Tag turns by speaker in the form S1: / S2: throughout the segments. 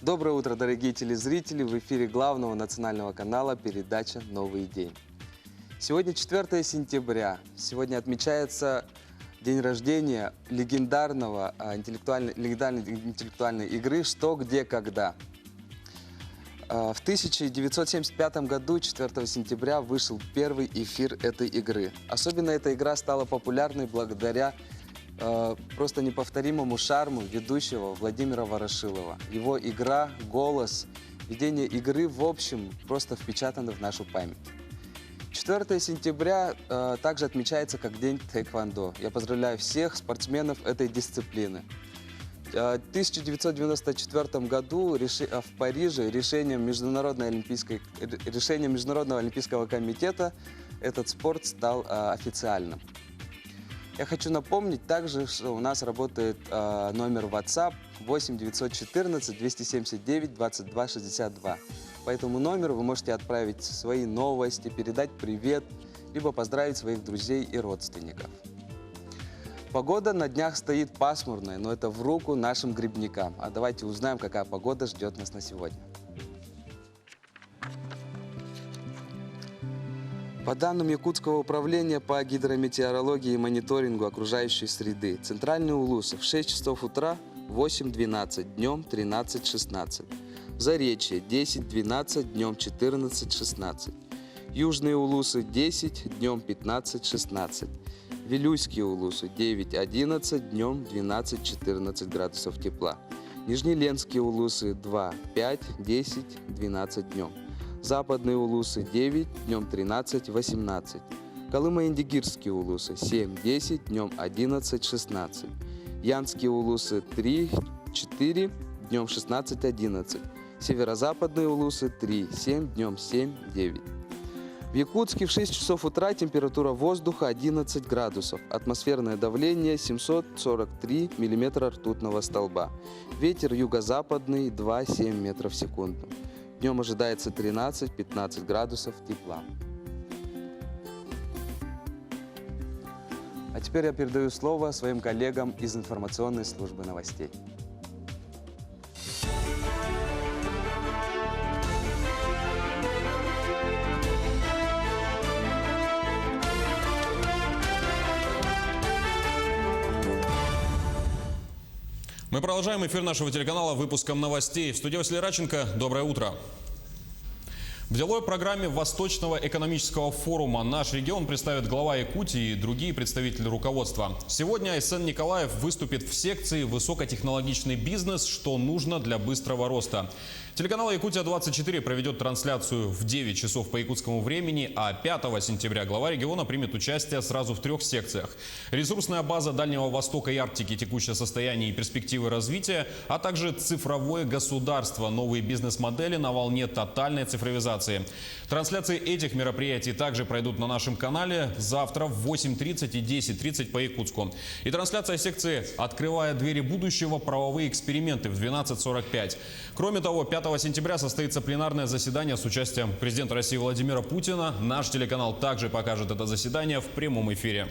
S1: Доброе утро, дорогие телезрители! В эфире главного национального канала передача «Новый день». Сегодня 4 сентября. Сегодня отмечается день рождения легендарной интеллектуальной игры «Что, где, когда». В 1975 году, 4 сентября, вышел первый эфир этой игры. Особенно эта игра стала популярной благодаря просто неповторимому шарму ведущего Владимира Ворошилова. Его игра, голос, ведение игры в общем просто впечатаны в нашу память. 4 сентября также отмечается как День Тэквондо. Я поздравляю всех спортсменов этой дисциплины. В 1994 году в Париже решением Международного олимпийского комитета этот спорт стал официальным. Я хочу напомнить также, что у нас работает номер WhatsApp 8 914 279 22 62. По этому номеру вы можете отправить свои новости, передать привет, либо поздравить своих друзей и родственников. Погода на днях стоит пасмурная, но это в руку нашим грибникам. А давайте узнаем, какая погода ждет нас на сегодня. По данным Якутского управления по гидрометеорологии и мониторингу окружающей среды, центральные Улусы в 6 часов утра 8-12, днем 13-16. Заречье 10-12, днем 14-16. Южные Улусы 10, днем 15-16. Вилюйские Улусы 9-11, днем 12-14 градусов тепла. Нижнеленские Улусы 2, 5, 10, 12 днем. Западные Улусы 9, днем 13, 18. Колымо-Индигирские Улусы 7, 10, днем 11, 16. Янские Улусы 3, 4, днем 16, 11. Северо-западные Улусы 3, 7, днем 7, 9. В Якутске в 6 часов утра температура воздуха 11 градусов, атмосферное давление 743 мм ртутного столба. Ветер юго-западный 2,7 метров в секунду. Днем ожидается 13-15 градусов тепла. А теперь я передаю слово своим коллегам из информационной службы новостей.
S2: Мы продолжаем эфир нашего телеканала выпуском новостей. В студии Василий Радченко. Доброе утро. В деловой программе Восточного экономического форума наш регион представит глава Якутии и другие представители руководства. Сегодня Айсен Николаев выступит в секции «Высокотехнологичный бизнес. Что нужно для быстрого роста». Телеканал «Якутия-24» проведет трансляцию в 9 часов по якутскому времени, а 5 сентября глава региона примет участие сразу в 3 секциях. Ресурсная база Дальнего Востока и Арктики, текущее состояние и перспективы развития, а также цифровое государство, новые бизнес-модели на волне тотальной цифровизации. Трансляции этих мероприятий также пройдут на нашем канале завтра в 8:30 и 10:30 по якутску. И трансляция секции «Открывая двери будущего. Правовые эксперименты» в 12:45. Кроме того, 5 сентября состоится пленарное заседание с участием президента России Владимира Путина. Наш телеканал также покажет это заседание в прямом эфире.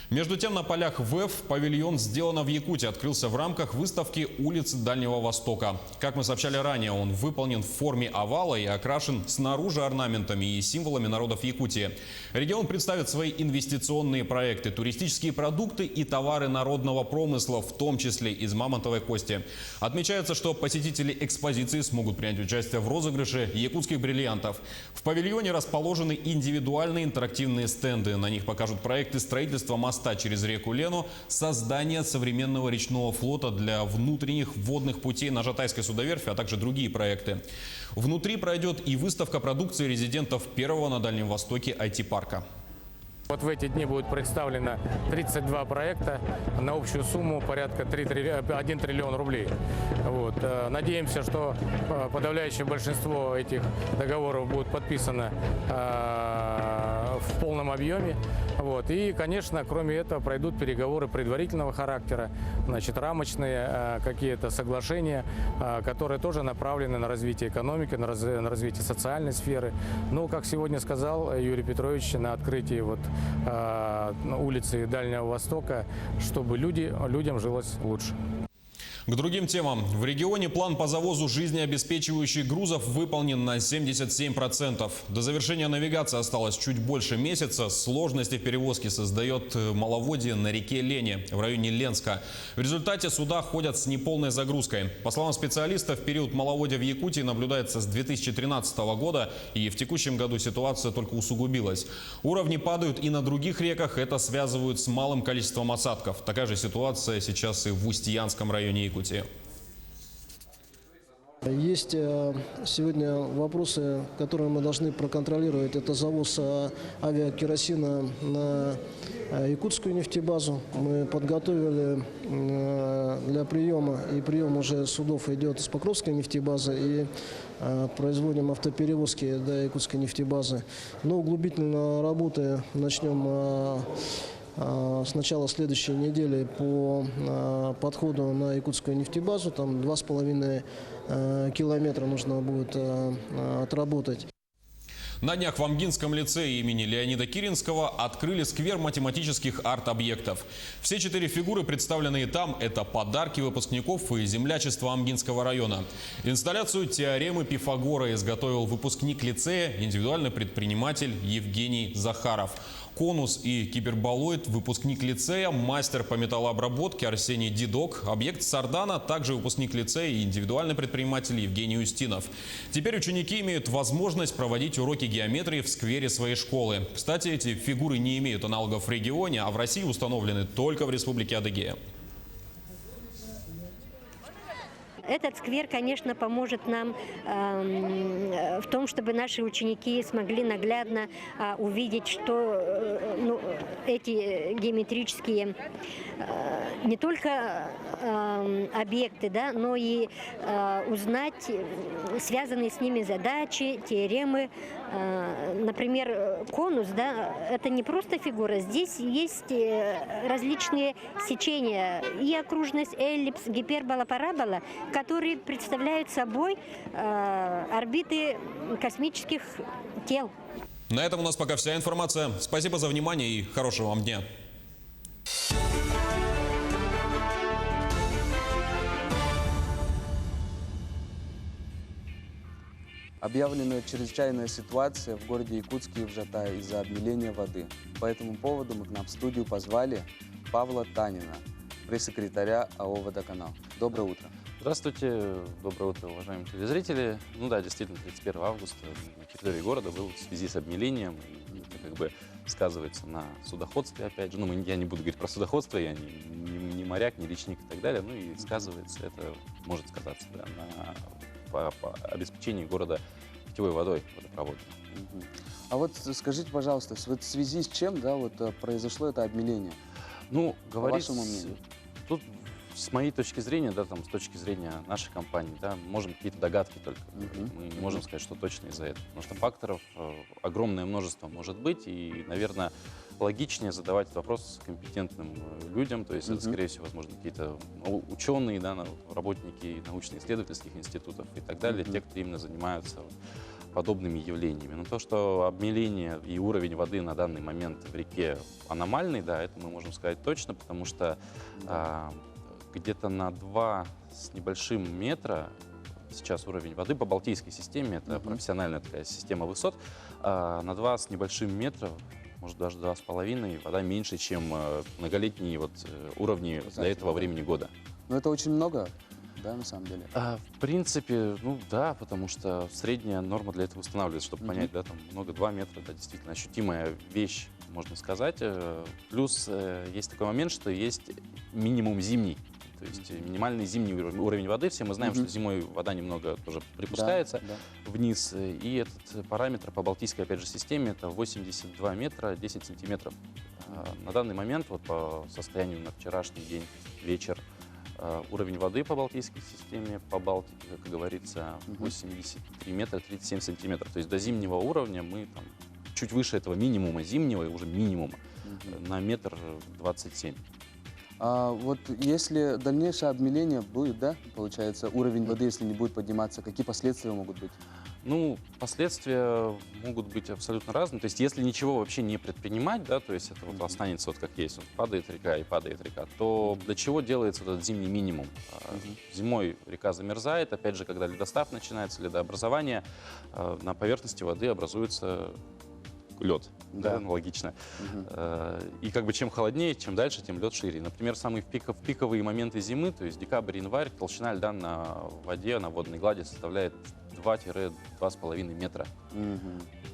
S2: Между тем, на полях ВЭФ павильон «Сделано в Якутии» открылся в рамках выставки «Улицы Дальнего Востока». Как мы сообщали ранее, он выполнен в форме овала и окрашен снаружи орнаментами и символами народов Якутии. Регион представит свои инвестиционные проекты, туристические продукты и товары народного промысла, в том числе из мамонтовой кости. Отмечается, что посетители экспозиции смогут принять участие в розыгрыше якутских бриллиантов. В павильоне расположены индивидуальные интерактивные стенды. На них покажут проекты строительства моста через реку Лену, создание современного речного флота для внутренних водных путей на Жатайской судоверфи, а также другие проекты. Внутри пройдет и выставка продукции резидентов первого на Дальнем Востоке IT-парка.
S3: Вот в эти дни будет представлено 32 проекта на общую сумму порядка 1 триллион рублей. Вот. Надеемся, что подавляющее большинство этих договоров будет подписано в полном объеме. Вот. И, конечно, кроме этого пройдут переговоры предварительного характера, значит, рамочные какие-то соглашения, которые тоже направлены на развитие экономики, на развитие социальной сферы. Ну, как сегодня сказал Юрий Петрович на открытии улицы Дальнего Востока, чтобы людям жилось лучше.
S2: К другим темам. В регионе план по завозу жизнеобеспечивающих грузов выполнен на 77%. До завершения навигации осталось чуть больше месяца. Сложности в перевозке создает маловодье на реке Лени в районе Ленска. В результате суда ходят с неполной загрузкой. По словам специалистов, период маловодья в Якутии наблюдается с 2013 года, и в текущем году ситуация только усугубилась. Уровни падают и на других реках. Это связывают с малым количеством осадков. Такая же ситуация сейчас и в Устьянском районе Якутии.
S4: Есть сегодня вопросы, которые мы должны проконтролировать. Это завоз авиакеросина на якутскую нефтебазу. Мы подготовили для приема, и прием уже судов идет с Покровской нефтебазы, и производим автоперевозки до якутской нефтебазы. Но углубительно работы начнем с начала следующей недели по подходу на якутскую нефтебазу. Там 2,5 километра нужно будет отработать.
S2: На днях в Амгинском лицее имени Леонида Киринского открыли сквер математических арт-объектов. Все 4 фигуры, представленные там, это подарки выпускников и землячества Амгинского района. Инсталляцию теоремы Пифагора изготовил выпускник лицея, индивидуальный предприниматель Евгений Захаров. Конус и киберболоид, выпускник лицея, мастер по металлообработке Арсений Дидок, объект Сардана, также выпускник лицея и индивидуальный предприниматель Евгений Устинов. Теперь ученики имеют возможность проводить уроки геометрии в сквере своей школы. Кстати, эти фигуры не имеют аналогов в регионе, а в России установлены только в Республике Адыгея.
S5: Этот сквер, конечно, поможет нам в том, чтобы наши ученики смогли наглядно увидеть, что эти геометрические не только объекты, да, но и узнать связанные с ними задачи, теоремы. Например, конус, да, это не просто фигура. Здесь есть различные сечения, и окружность, эллипс, гипербола, парабола, которые представляют собой орбиты космических тел.
S2: На этом у нас пока вся информация. Спасибо за внимание и хорошего вам дня.
S1: Объявлена чрезвычайная ситуация в городе Якутске и Вжатай из-за обмеления воды. По этому поводу мы к нам в студию позвали Павла Танина, пресс-секретаря АО «Водоканал». Доброе утро.
S6: Здравствуйте, доброе утро, уважаемые телезрители. Ну да, действительно, 31 августа на территории города был в связи с обмелением. И это как бы сказывается на судоходстве, опять же. Ну, я не буду говорить про судоходство, я не моряк, не личник и так далее. Ну и сказывается, это может сказаться, да, по обеспечению города питьевой водой, водопроводной.
S1: А вот скажите, пожалуйста, в связи с чем, да, вот произошло это обмеление?
S6: Ну, говорить,
S1: по вашему мнению?
S6: Тут с моей точки зрения, да, там, с точки зрения нашей компании, да, можем какие-то догадки только. Мы не можем сказать, что точно из-за этого. Потому что факторов огромное множество может быть. И, наверное, логичнее задавать вопрос компетентным людям. То есть это, скорее всего, возможно, какие-то ученые, да, работники научно-исследовательских институтов и так далее. Те, кто именно занимаются подобными явлениями. Но то, что обмеление и уровень воды на данный момент в реке аномальный, да, это мы можем сказать точно, потому что где-то на 2 с небольшим метра сейчас уровень воды по Балтийской системе, это профессиональная такая система высот, на 2 с небольшим метра, может даже 2,5, вода меньше, чем многолетние уровни для этого времени года.
S1: Но это очень много, да, на самом деле?
S6: В принципе, ну да, потому что средняя норма для этого устанавливается, чтобы понять, да, там много 2 метра, это действительно ощутимая вещь, можно сказать. Плюс есть такой момент, что есть минимум зимний. То есть минимальный зимний уровень воды. Все мы знаем, что зимой вода немного тоже припускается вниз. И этот параметр по Балтийской, опять же, системе это 82 метра 10 сантиметров. На данный момент, вот по состоянию на вчерашний день, вечер, уровень воды по Балтийской системе, по Балтике, как говорится, 83 метра 37 сантиметров. То есть до зимнего уровня мы там, чуть выше этого минимума зимнего, и уже минимума, на 1,27 м.
S1: Вот если дальнейшее обмеление будет, да, получается, уровень воды, если не будет подниматься, какие последствия могут быть?
S6: Ну, последствия могут быть абсолютно разные. То есть, если ничего вообще не предпринимать, да, то есть это вот останется вот как есть, вот падает река и падает река, то для чего делается вот этот зимний минимум? Зимой река замерзает, опять же, когда ледостав начинается, ледообразование, на поверхности воды образуется лед, да, логично. И как бы чем холоднее, чем дальше, тем лед шире. Например, в пиковые моменты зимы, то есть декабрь-январь, толщина льда на воде, на водной глади составляет 2-2,5 метра.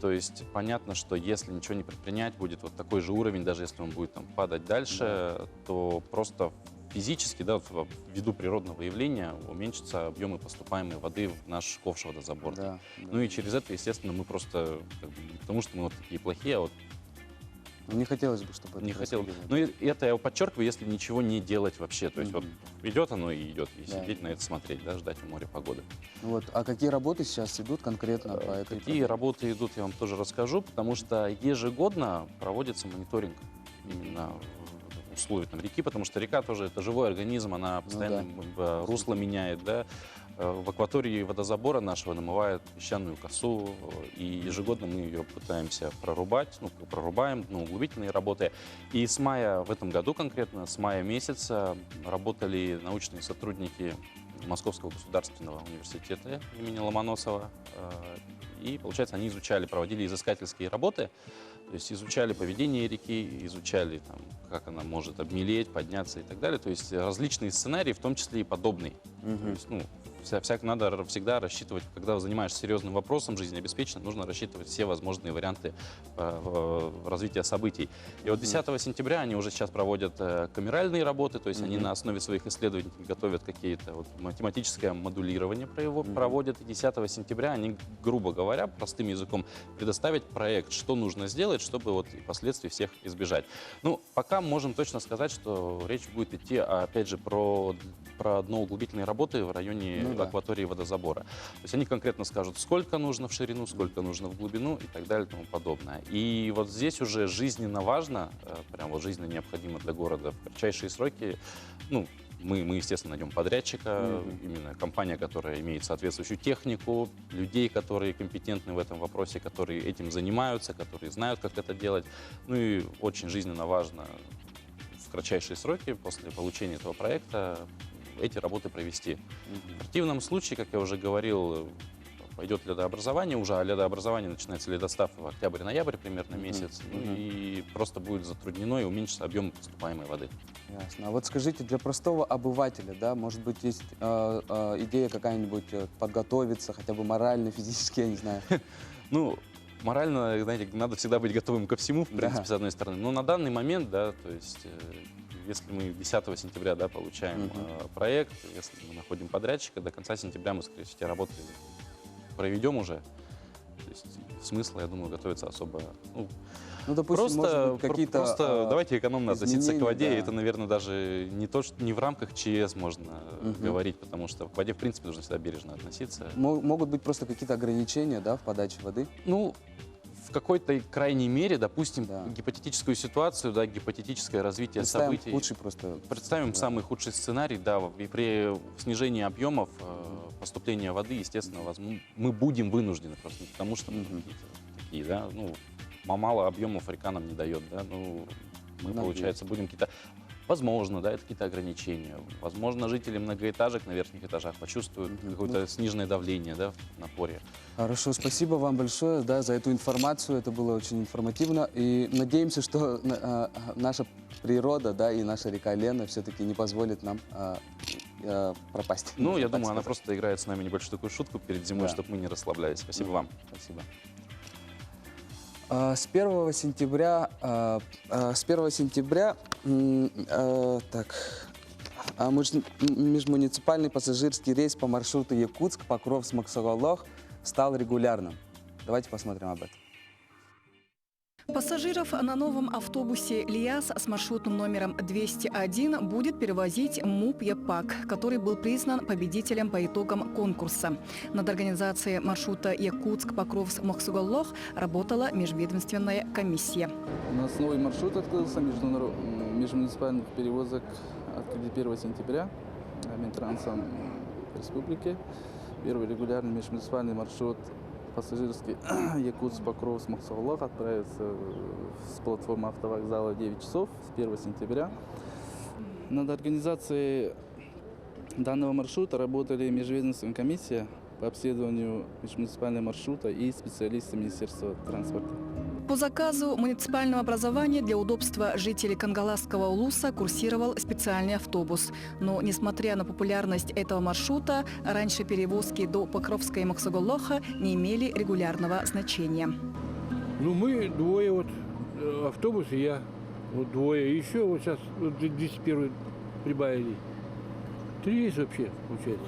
S6: То есть понятно, что если ничего не предпринять, будет вот такой же уровень, даже если он будет там падать дальше, то просто физически, да, ввиду природного явления уменьшатся объемы поступаемой воды в наш ковш водозабор. Ну и через это, естественно, мы просто, как бы, не потому что мы вот такие плохие, а вот
S1: Не хотелось бы, чтобы это
S6: не хотел.
S1: происходило.
S6: Ну, и это я подчеркиваю, если ничего не делать вообще. То есть вот идет оно и идет, и
S1: Да.
S6: сидеть на это смотреть, да, ждать у моря погоды.
S1: Вот. А какие работы сейчас идут конкретно по этой
S6: Какие работы идут, я вам тоже расскажу, потому что ежегодно проводится мониторинг именно в условиях там, реки, потому что река тоже это живой организм, она постоянно русло меняет, да. В акватории водозабора нашего намывает песчаную косу, и ежегодно мы ее пытаемся прорубать, ну, прорубаем, углубительные работы. И с мая, в этом году конкретно, с мая месяца работали научные сотрудники Московского государственного университета имени Ломоносова. И, получается, они проводили изыскательские работы, то есть изучали поведение реки, изучали, там, как она может обмелеть, подняться и так далее. То есть различные сценарии, в том числе и подобный. То есть, надо всегда рассчитывать, когда занимаешься серьезным вопросом жизнеобеспечения, нужно рассчитывать все возможные варианты развития событий. И вот 10 сентября они уже сейчас проводят камеральные работы, то есть они на основе своих исследований готовят какие-то математическое модулирование проводят. И 10 сентября они, грубо говоря, простым языком предоставят проект, что нужно сделать, чтобы вот последствий всех избежать. Ну, пока можем точно сказать, что речь будет идти, опять же, про дноуглубительные работы в районе акватории водозабора. То есть они конкретно скажут, сколько нужно в ширину, сколько нужно в глубину и так далее и тому подобное. И вот здесь уже жизненно важно, прям вот жизненно необходимо для города в кратчайшие сроки, мы, естественно, найдем подрядчика, именно компания, которая имеет соответствующую технику, людей, которые компетентны в этом вопросе, которые этим занимаются, которые знают, как это делать. Ну и очень жизненно важно в кратчайшие сроки после получения этого проекта эти работы провести. В противном случае, как я уже говорил, пойдет ледообразование, а ледообразование начинается ледостав в октябрь-ноябрь примерно месяц, и просто будет затруднено и уменьшится объем поступаемой воды.
S1: Ясно. А вот скажите, для простого обывателя, да, может быть, есть идея какая-нибудь подготовиться, хотя бы морально, физически, я не знаю.
S6: Ну, морально, знаете, надо всегда быть готовым ко всему, в принципе, с одной стороны. Но на данный момент, да, то есть, если мы 10 сентября, да, получаем проект, если мы находим подрядчика, до конца сентября мы, скорее всего, эти работы проведем уже. То есть смысла, я думаю, готовиться особо.
S1: Допустим, может быть, какие-то
S6: просто давайте экономно относиться к воде.
S1: да.
S6: Это, наверное, даже не в рамках ЧС можно говорить, потому что к воде, в принципе, нужно всегда бережно относиться.
S1: Могут быть просто какие-то ограничения, да, в подаче воды?
S6: Ну, в какой-то крайней мере, допустим, гипотетическую ситуацию, да, гипотетическое развитие
S1: Представим
S6: событий.
S1: худший просто.
S6: Представим самый худший сценарий, да, и при снижении объемов поступления воды, естественно, мы будем вынуждены просто, потому что мы такие, да, мало объемов река нам не дает, да, мы, получается, будем какие-то, возможно, да, это какие-то ограничения, возможно, жители многоэтажек на верхних этажах почувствуют какое-то сниженное давление, да, в напоре.
S1: Хорошо, спасибо вам большое, да, за эту информацию, это было очень информативно, и надеемся, что наша природа, да, и наша река Лена все-таки не позволит нам пропасть.
S6: Ну, я
S1: так
S6: думаю, она
S1: сказать.
S6: просто играет с нами небольшую такую шутку перед зимой, чтобы мы не расслаблялись. Спасибо вам.
S1: Спасибо. С 1 сентября, межмуниципальный пассажирский рейс по маршруту Якутск-Покровск-Максоголох стал регулярным. Давайте посмотрим об этом.
S7: Пассажиров на новом автобусе «Лиас» с маршрутным номером 201 будет перевозить МУП «Япак», который был признан победителем по итогам конкурса. Над организацией маршрута Якутск-Покровск-Максоголох работала межведомственная комиссия.
S8: У нас новый маршрут открылся, межмуниципальных перевозок открыли 1 сентября Минтрансом республики. Первый регулярный межмуниципальный маршрут пассажирский Якутск-Покровск Махсоглах отправится с платформы автовокзала в 9 часов с 1 сентября. Над организацией данного маршрута работали межведомственная комиссия по обследованию межмуниципального маршрута и специалисты Министерства транспорта.
S7: По заказу муниципального образования для удобства жителей Кангаласского улуса курсировал специальный автобус. Но, несмотря на популярность этого маршрута, раньше перевозки до Покровска и Махсоглаха не имели регулярного значения.
S9: Ну, мы двое, вот автобус и я, вот двое. Еще вот сейчас вот 201 прибавили. 3 есть вообще, получается.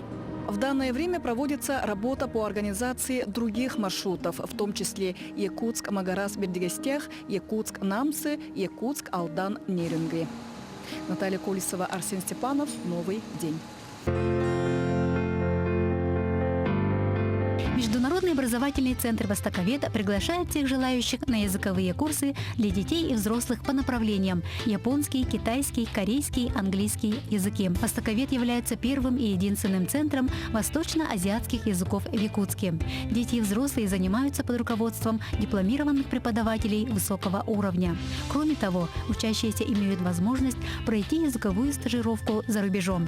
S7: В данное время проводится работа по организации других маршрутов, в том числе Якутск-Магарас-Бердигастях, Якутск-Намсы, Якутск-Алдан-Нерюнгри. Наталья Колесова, Арсен Степанов. Новый день.
S10: Международный образовательный центр «Востоковед» приглашает всех желающих на языковые курсы для детей и взрослых по направлениям – японский, китайский, корейский, английский языки. «Востоковед» является первым и единственным центром восточно-азиатских языков в Якутске. Дети и взрослые занимаются под руководством дипломированных преподавателей высокого уровня. Кроме того, учащиеся имеют возможность пройти языковую стажировку за рубежом.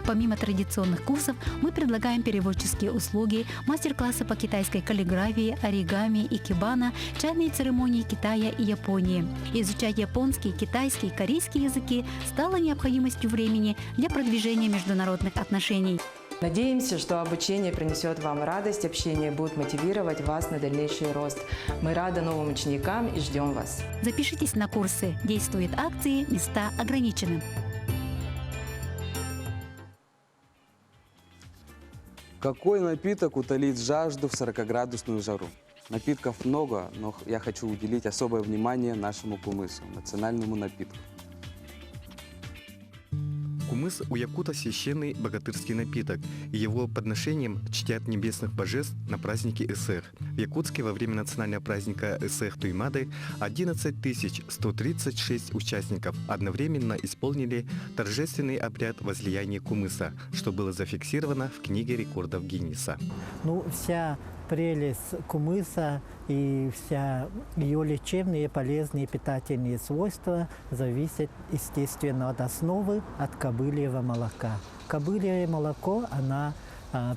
S10: Помимо традиционных курсов, мы предлагаем переводческие услуги, мастер-классы по китайской каллиграфии, оригами, икебана, чайные церемонии Китая и Японии. Изучать японский, китайский, корейский языки стало необходимостью времени для продвижения международных отношений.
S11: Надеемся, что обучение принесет вам радость, общение будет мотивировать вас на дальнейший рост. Мы рады новым ученикам и ждем вас.
S10: Запишитесь на курсы. Действуют акции, места ограничены.
S1: Какой напиток утолит жажду в 40-градусную жару? Напитков много, но я хочу уделить особое внимание нашему кумысу, национальному напитку.
S12: Кумыс у якута священный богатырский напиток, и его подношением чтят небесных божеств на празднике Эсэх. В Якутске во время национального праздника Эсэх Туймады 11 136 участников одновременно исполнили торжественный обряд возлияния кумыса, что было зафиксировано в книге рекордов Гиннеса.
S13: Ну, вся прелесть кумыса и вся ее лечебные, полезные, питательные свойства зависят, естественно, от основы, от кобыльего молока. Кобылье молоко, она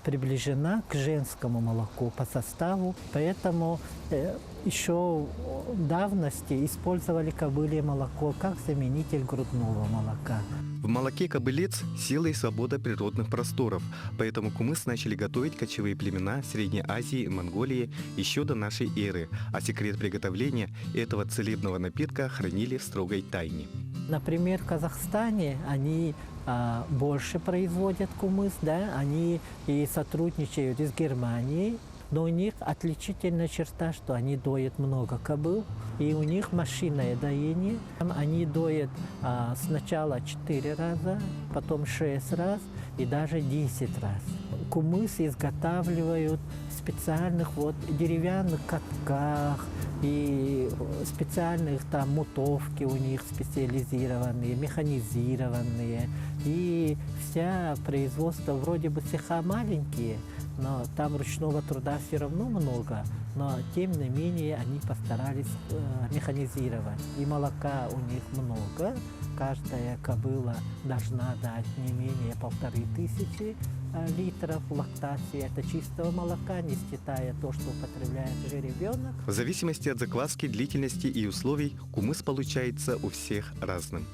S13: приближена к женскому молоку по составу, поэтому еще в давности использовали кобылье молоко как заменитель грудного молока.
S12: В молоке кобылец сила и свобода природных просторов, поэтому кумыс начали готовить кочевые племена Средней Азии и Монголии еще до нашей эры, а секрет приготовления этого целебного напитка хранили в строгой тайне.
S13: Например, в Казахстане они больше производят кумыс, да, они и сотрудничают с Германией, но у них отличительная черта, что они доят много кобыл, и у них машинное доение. Они доят сначала 4 раза, потом 6 раз и даже 10 раз. Кумыс изготавливают в специальных деревянных катках, и специальных там мутовки у них специализированные, механизированные. И вся производство вроде бы цеха маленькие, но там ручного труда все равно много, но тем не менее они постарались механизировать. И молока у них много, каждая кобыла должна дать не менее 1500 литров лактации. Это чистого молока, не считая то, что употребляет жеребенок.
S12: В зависимости от закваски, длительности и условий кумыс получается у всех разным.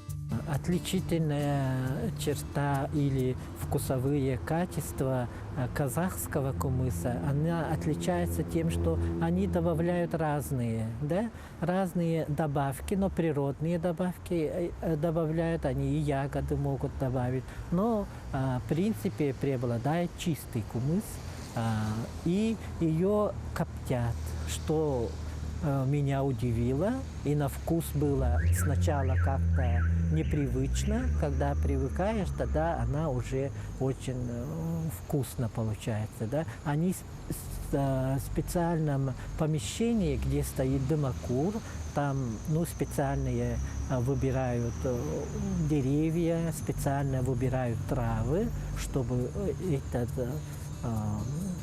S13: Отличительная черта или вкусовые качества казахского кумыса, она отличается тем, что они добавляют разные добавки, но природные добавки добавляют, они и ягоды могут добавить, но в принципе преобладает чистый кумыс, и ее коптят, что меня удивило, и на вкус было сначала как-то непривычно. Когда привыкаешь, тогда она уже очень вкусно получается. Да? Они в специальном помещении, где стоит дымокур, там специальные выбирают деревья, специально выбирают травы, чтобы этот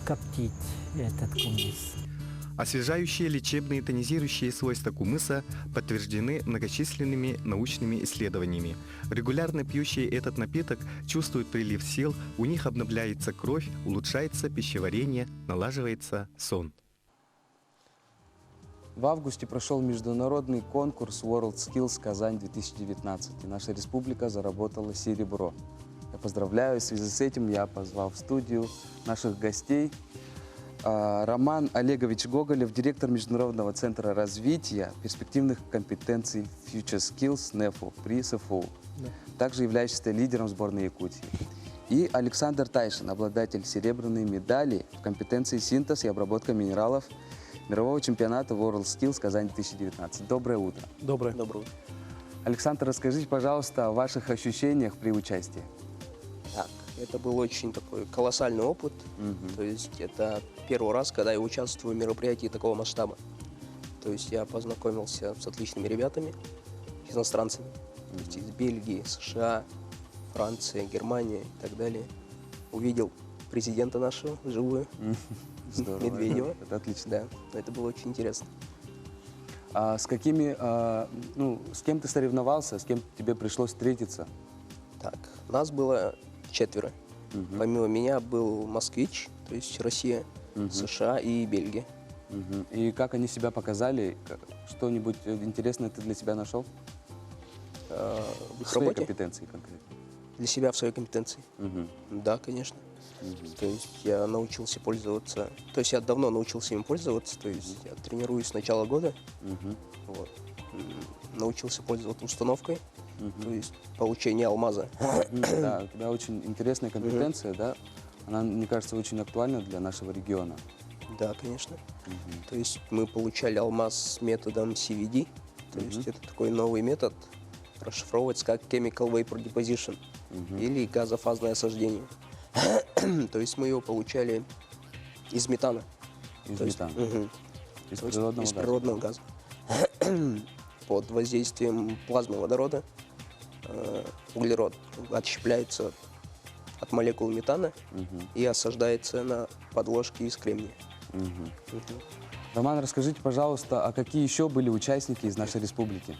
S13: коптить этот кумыс.
S12: Освежающие, лечебные, тонизирующие свойства кумыса подтверждены многочисленными научными исследованиями. Регулярно пьющие этот напиток чувствуют прилив сил, у них обновляется кровь, улучшается пищеварение, налаживается сон.
S1: В августе прошел международный конкурс World Skills Казань-2019, и наша республика заработала серебро. Я поздравляю, в связи с этим я позвал в студию наших гостей. Роман Олегович Гоголев, директор Международного центра развития перспективных компетенций Future Skills НЭФУ при СФУ, также являющийся лидером сборной Якутии. И Александр Тайшин, обладатель серебряной медали в компетенции синтез и обработка минералов мирового чемпионата World Skills Казань-2019. Доброе утро.
S14: Доброе. Доброе утро.
S1: Александр, расскажите, пожалуйста, о ваших ощущениях при участии.
S14: Так, это был очень такой колоссальный опыт. То есть это первый раз, когда я участвую в мероприятии такого масштаба. То есть я познакомился с отличными ребятами, иностранцами. То есть из Бельгии, США, Франции, Германии и так далее. Увидел президента нашего вживую.
S1: Здорово.
S14: Медведева.
S1: Это отлично.
S14: Да, это было очень интересно.
S1: А с какими, с кем ты соревновался, с кем тебе пришлось встретиться?
S14: Так, нас было 4. Помимо меня был москвич, то есть Россия, США и Бельгия.
S1: И как они себя показали? Что-нибудь интересное ты для себя нашел?
S14: В их
S1: своей
S14: работе?
S1: компетенции конкретно.
S14: Для себя в своей компетенции? Да, конечно. То есть я научился пользоваться, то есть я давно научился им пользоваться, то есть я тренируюсь с начала года, вот. Научился пользоваться установкой, то есть получение алмаза.
S1: Да, у тебя очень интересная компетенция, да? Она, мне кажется, очень актуальна для нашего региона.
S14: Да, конечно. То есть мы получали алмаз с методом CVD, то есть это такой новый метод, расшифровывается как Chemical Vapor Deposition или газофазное осаждение. То есть мы его получали из метана.
S1: Из
S14: То есть,
S1: метана? Из
S14: природного газа. Под воздействием плазмы водорода углерод отщепляется от молекул метана и осаждается на подложке из кремния.
S1: Роман, расскажите, пожалуйста, а какие еще были участники из нашей республики?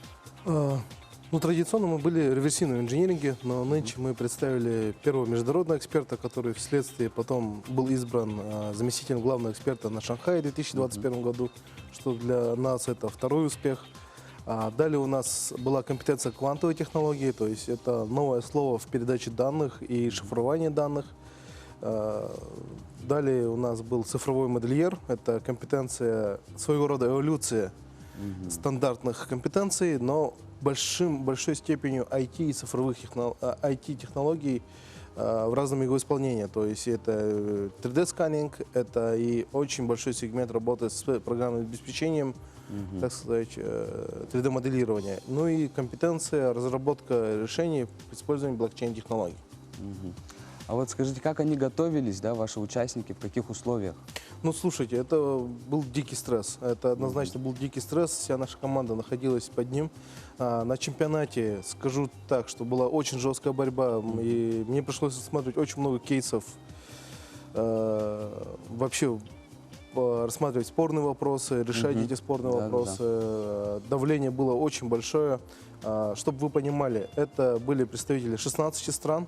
S15: Ну, традиционно мы были реверсивные инжиниринги, но нынче мы представили первого международного эксперта, который вследствие потом был избран заместителем главного эксперта на Шанхае в 2021 году, что для нас это второй успех. Далее у нас была компетенция квантовой технологии, то есть это новое слово в передаче данных и шифровании данных. Далее у нас был цифровой модельер, это компетенция, своего рода эволюция стандартных компетенций, но большой степенью IT и цифровых IT-технологий в разном его исполнении. То есть это 3D-сканинг, это и очень большой сегмент работы с программным обеспечением, так сказать, 3D-моделирования. Ну и компетенция разработка решений при использовании блокчейн-технологий.
S1: А вот скажите, как они готовились, да, ваши участники, в каких условиях?
S15: Ну, слушайте, это был дикий стресс. Это однозначно был дикий стресс. Вся наша команда находилась под ним. На чемпионате, скажу так, что была очень жесткая борьба. И мне пришлось рассматривать очень много кейсов. Вообще рассматривать спорные вопросы, решать эти спорные вопросы. Давление было очень большое. Чтобы вы понимали, это были представители 16 стран,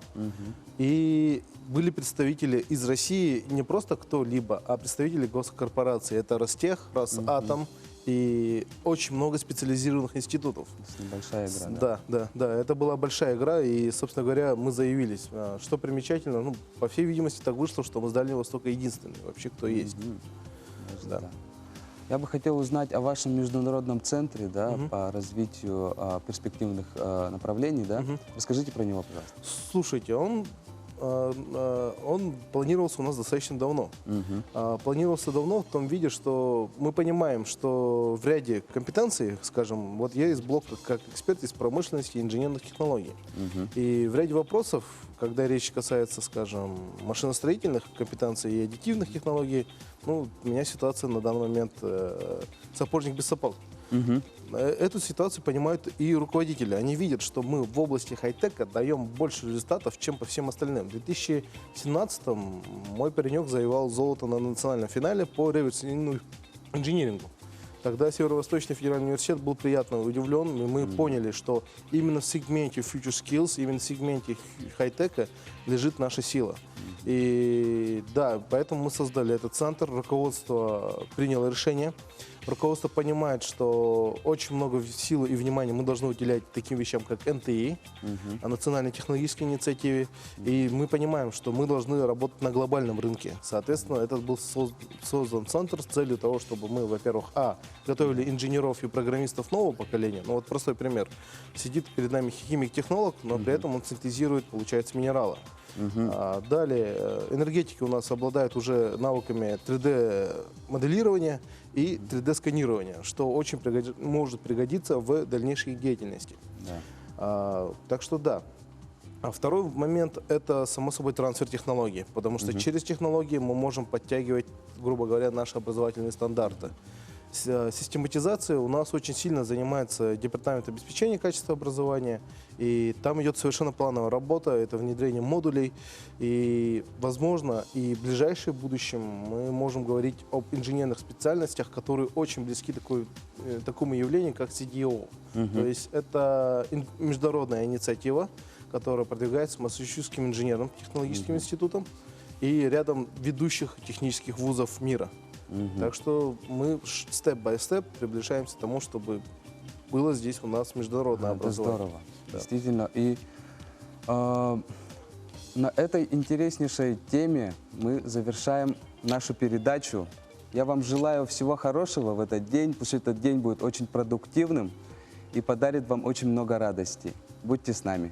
S15: и были представители из России не просто кто-либо, а представители госкорпораций. Это Ростех, Росатом и очень много специализированных институтов.
S1: Большая игра,
S15: да, это была большая игра, и, собственно говоря, мы заявились. Что примечательно, ну, по всей видимости, так вышло, что мы с Дальнего Востока единственные вообще, кто есть.
S1: Да. Я бы хотел узнать о вашем международном центре, да, по развитию перспективных направлений. Да? Расскажите про него, пожалуйста.
S15: Слушайте, он планировался у нас достаточно давно. Планировался давно в том виде, что мы понимаем, что в ряде компетенций, скажем, вот я из блока как эксперт из промышленности и инженерных технологий. И в ряде вопросов, когда речь касается, скажем, машиностроительных компетенций и аддитивных технологий, ну, у меня ситуация на данный момент сапожник без сапог. Эту ситуацию понимают и руководители. Они видят, что мы в области хай-тека даем больше результатов, чем по всем остальным. В 2017-м мой паренек завоевал золото на национальном финале по реверсивному инжинирингу. Тогда Северо-Восточный федеральный университет был приятно удивлен, и мы поняли, что именно в сегменте Future Skills, именно в сегменте хай-тека лежит наша сила. И да, поэтому мы создали этот центр, руководство приняло решение. Руководство понимает, что очень много силы и внимания мы должны уделять таким вещам, как НТИ, Национальной технологической инициативе. И мы понимаем, что мы должны работать на глобальном рынке. Соответственно, этот был создан центр с целью того, чтобы мы, во-первых, готовили инженеров и программистов нового поколения. Ну вот простой пример. Сидит перед нами химик-технолог, но при этом он синтезирует, получается, минералы. Далее, энергетики у нас обладают уже навыками 3D-моделирования и 3D-сканирования, что очень может пригодиться в дальнейшей деятельности. Так что да. А второй момент – это, само собой, трансфер технологий, потому что через технологии мы можем подтягивать, грубо говоря, наши образовательные стандарты. Систематизацией у нас очень сильно занимается департамент обеспечения качества образования, и там идет совершенно плановая работа, это внедрение модулей, и, возможно, и в ближайшем будущем мы можем говорить об инженерных специальностях, которые очень близки к такому явлению, как CDO. То есть это международная инициатива, которая продвигается Массачусетским инженерным технологическим институтом и рядом ведущих технических вузов мира. Так что мы степ-бай-степ приближаемся к тому, чтобы было здесь у нас международное образование.
S16: Это здорово, действительно. И на этой интереснейшей теме мы завершаем нашу передачу. Я вам желаю всего хорошего в этот день. Пусть этот день будет очень продуктивным и подарит вам очень много радости. Будьте с нами.